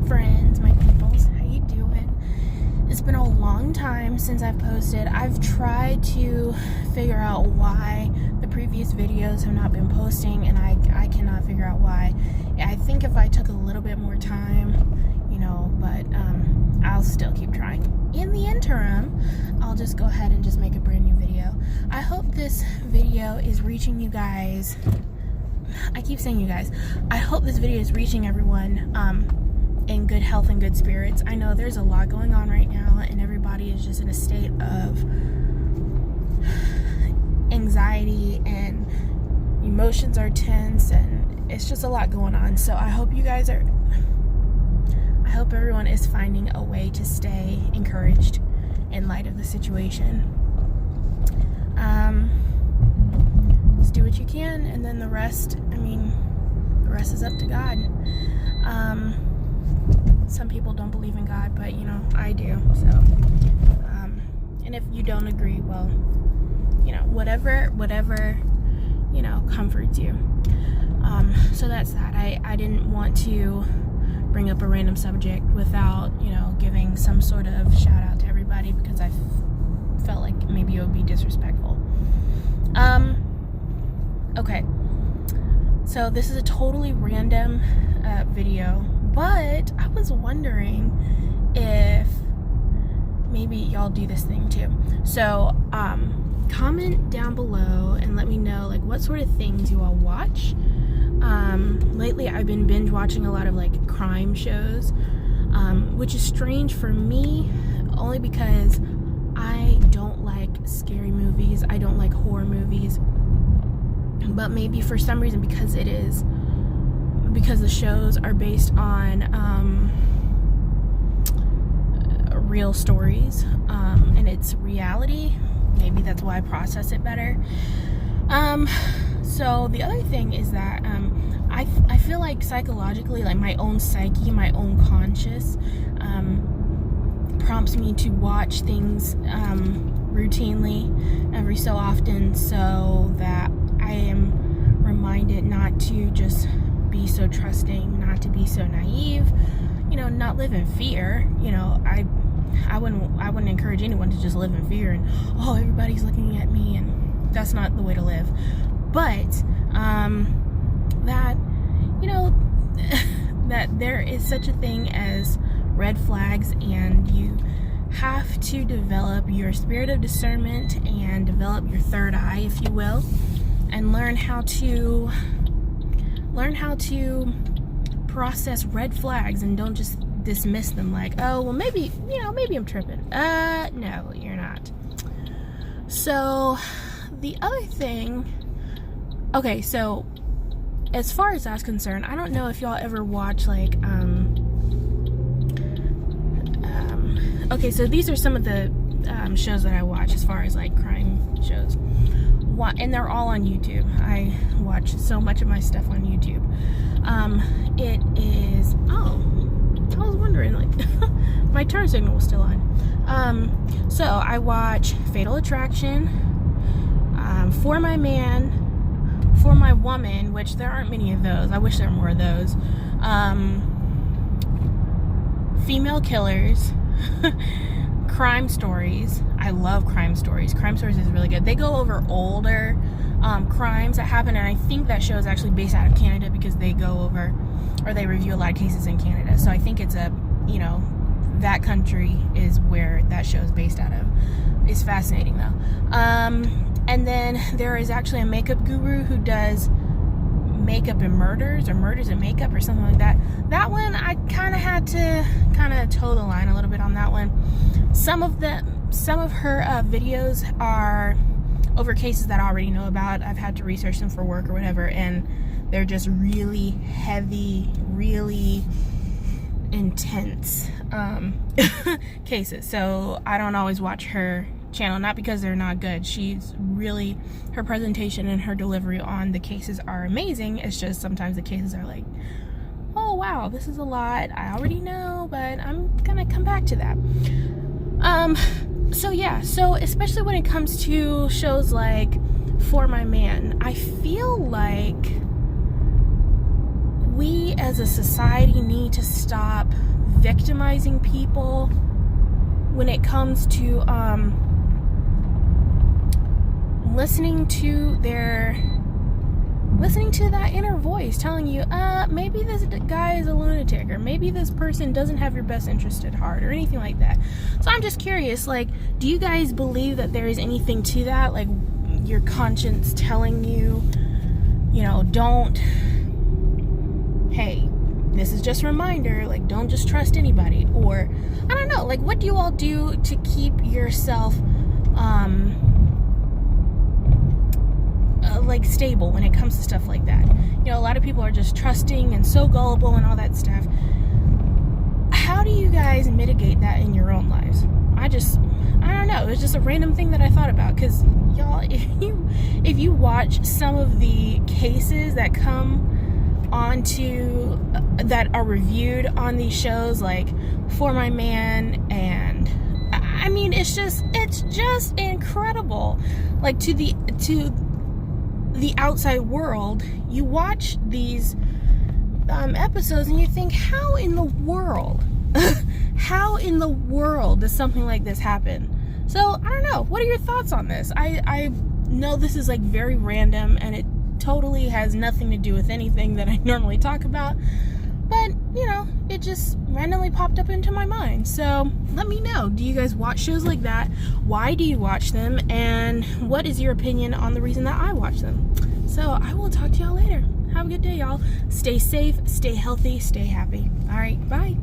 friends, my peoples, how you doing? It's been a long time since I've posted. I've tried to figure out why the previous videos have not been posting, and I cannot figure out why. I think if I took a little bit more time, but I'll still keep trying. In the interim, I'll just go ahead and just make a brand new video. I hope this video is reaching you guys. I keep saying you guys. I hope this video is reaching everyone in good health and good spirits. I know there's a lot going on right now, and everybody is just in a state of anxiety, and emotions are tense, and it's just a lot going on. So I hope everyone is finding a way to stay encouraged in light of the situation. Just do what you can, and then the rest is up to God. Some people don't believe in God, but I do. So and if you don't agree, well, whatever comforts you. So that's that. I didn't want to bring up a random subject without giving some sort of shout out to everybody, because I felt like maybe it would be disrespectful. Okay, so this is a totally random video, but I was wondering if maybe y'all do this thing too. So comment down below and let me know what sort of things you all watch. Lately I've been binge watching a lot of crime shows, which is strange for me, only because I don't like scary movies. I don't like horror movies, but maybe for some reason, because the shows are based on real stories, and it's reality, maybe that's why I process it better. So the other thing is that I feel like psychologically, my own psyche, my own conscious prompts me to watch things routinely every so often, so that I am reminded not to just be so trusting, not to be so naive, not live in fear. I wouldn't encourage anyone to just live in fear and everybody's looking at me, and that's not the way to live. But that that there is such a thing as red flags, and you have to develop your spirit of discernment and develop your third eye, if you will, and learn how to process red flags, and don't just dismiss them maybe I'm tripping. No, you're not. So the other thing, okay, so as far as that's concerned, I don't know if y'all ever watch okay, so these are some of the shows that I watch as far as crime shows, and they're all on YouTube. I watch so much of my stuff on YouTube. It is, I was wondering, my turn signal was still on. So I watch Fatal Attraction, For My Man, For My Woman, which there aren't many of those. I wish there were more of those. Female Killers, Crime Stories. I love Crime Stories. Crime Stories is really good. They go over older crimes that happen, and I think that show is actually based out of Canada, because they go over, or they review a lot of cases in Canada. So I think it's that country is where that show is based out of. It's fascinating though. And then there is actually a makeup guru who does makeup and murders, or murders and makeup, or something like that. That one, I kind of had to toe the line a little bit on that one. Some of her videos are over cases that I already know about. I've had to research them for work or whatever, and they're just really heavy, really intense cases. So I don't always watch her channel, not because they're not good. She's really, her presentation and her delivery on the cases are amazing. It's just sometimes the cases are oh wow, this is a lot, I already know, but I'm gonna come back to that. So yeah, so especially when it comes to shows like For My Man, I feel like we as a society need to stop victimizing people when it comes to listening to that inner voice telling you, maybe this guy is a lunatic, or maybe this person doesn't have your best interest at heart, or anything like that. So I'm just curious, like, do you guys believe that there is anything to that? Like, your conscience telling you, hey, this is just a reminder, like, don't just trust anybody. Or, I don't know, like, what do you all do to keep yourself, like, stable when it comes to stuff like that? A lot of people are just trusting and so gullible and all that stuff. How do you guys mitigate that in your own lives? I don't know. It was just a random thing that I thought about, because y'all, if you watch some of the cases that come onto that are reviewed on these shows, like For My Man, and I mean, it's just incredible. Like, to the outside world, you watch these episodes and you think, how in the world does something like this happen? So I don't know, what are your thoughts on this? I know this is like very random, and it totally has nothing to do with anything that I normally talk about, but it just randomly popped up into my mind. So let me know, do you guys watch shows like that? Why do you watch them? And what is your opinion on the reason that I watch them? So I will talk to y'all later. Have a good day, y'all. Stay safe, stay healthy, stay happy. All right, bye.